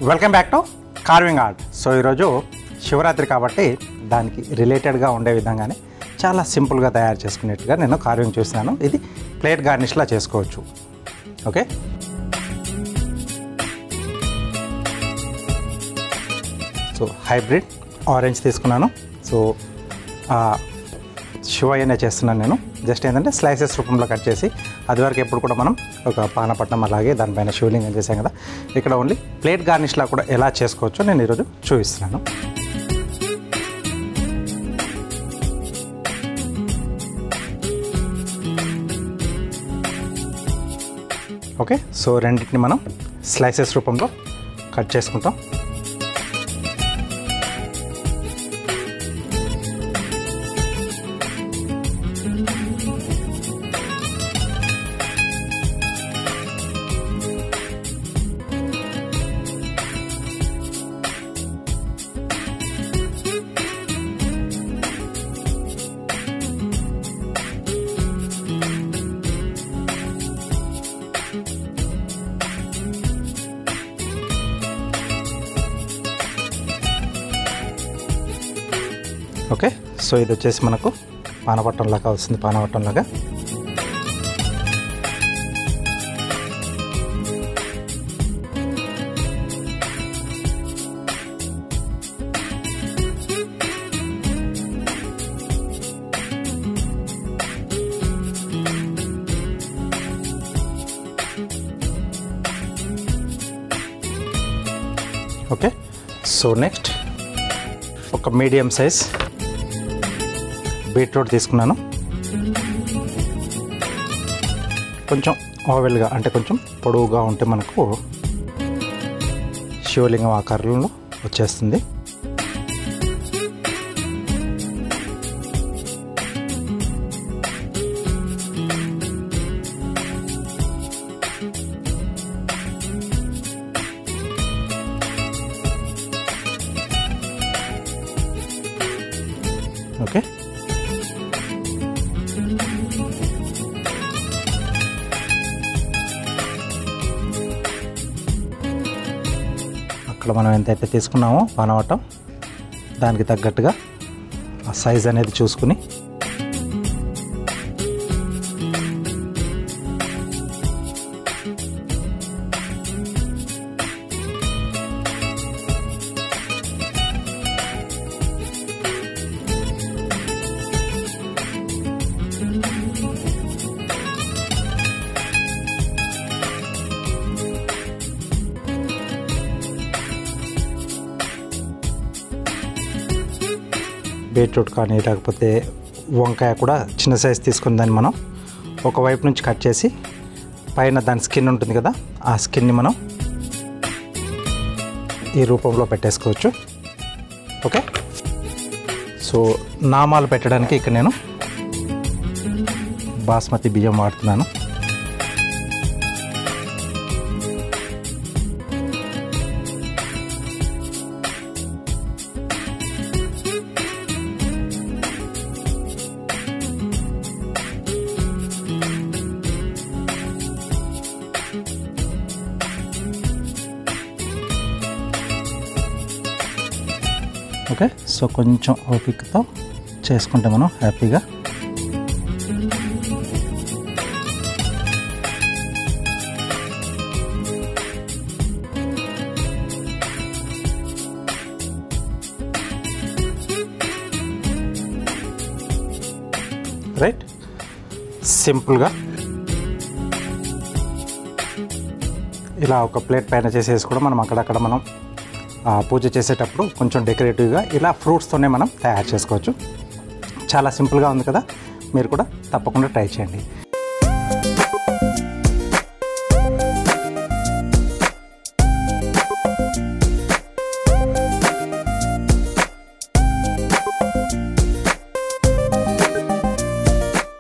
Welcome back to carving art. So ఈరోజు శివరాత్రి కాబట్టి దానికి రిలేటెడ్గా ఉండే విధంగానే చాలా సింపుల్గా తయారు చేసుకునేట్టుగా నేను కార్వింగ్ చూస్తున్నాను. ఇది ప్లేట్ గార్నిష్లా చేసుకోవచ్చు. ఓకే, సో హైబ్రిడ్ ఆరెంజ్ తీసుకున్నాను. సో శివయ్యనే చేస్తున్నాను నేను. జస్ట్ ఏంటంటే స్లైసెస్ రూపంలో కట్ చేసి, అది వరకు ఎప్పుడు కూడా మనం ఒక పానపట్నం అలాగే దానిపైన శివలింగం చేసాం కదా, ఇక్కడ ఓన్లీ ప్లేట్ గార్నిష్లా కూడా ఎలా చేసుకోవచ్చో నేను ఈరోజు చూపిస్తున్నాను. ఓకే, సో రెండింటిని మనం స్లైసెస్ రూపంలో కట్ చేసుకుంటాం. ఓకే, సో ఇది వచ్చేసి మనకు పానపట్టంలాగా వస్తుంది. పానపట్టంలాగా ఓకే. సో నెక్స్ట్ ఒక మీడియం సైజ్ బీట్రూట్ తీసుకున్నాను. కొంచెం ఓవెల్గా అంటే కొంచెం పొడవుగా ఉంటే మనకు శివలింగం ఆకారంలో వచ్చేస్తుంది. ఓకే, అక్కడ మనం ఎంతైతే తీసుకున్నామో పానవటం దానికి తగ్గట్టుగా ఆ సైజ్ అనేది చూసుకుని బీట్రూట్ కానీ లేకపోతే వంకాయ కూడా చిన్న సైజ్ తీసుకుని దాన్ని మనం ఒకవైపు నుంచి కట్ చేసి పైన దాని స్కిన్ ఉంటుంది కదా, ఆ స్కిన్ని మనం ఈ రూపంలో పెట్టేసుకోవచ్చు. ఓకే, సో నామాలు పెట్టడానికి ఇక్కడ నేను బాస్మతి బియ్యం వాడుతున్నాను. ఓకే, సో కొంచెం ఓపికతో చేసుకుంటే మనం హ్యాపీగా రైట్ సింపుల్గా ఇలా ఒక ప్లేట్ పైన చేసేసి కూడా మనం అక్కడక్కడ మనం పూజ చేసేటప్పుడు కొంచెం డెకరేటివ్గా ఇలా ఫ్రూట్స్తోనే మనం తయారు చేసుకోవచ్చు. చాలా సింపుల్గా ఉంది కదా, మీరు కూడా తప్పకుండా ట్రై చేయండి.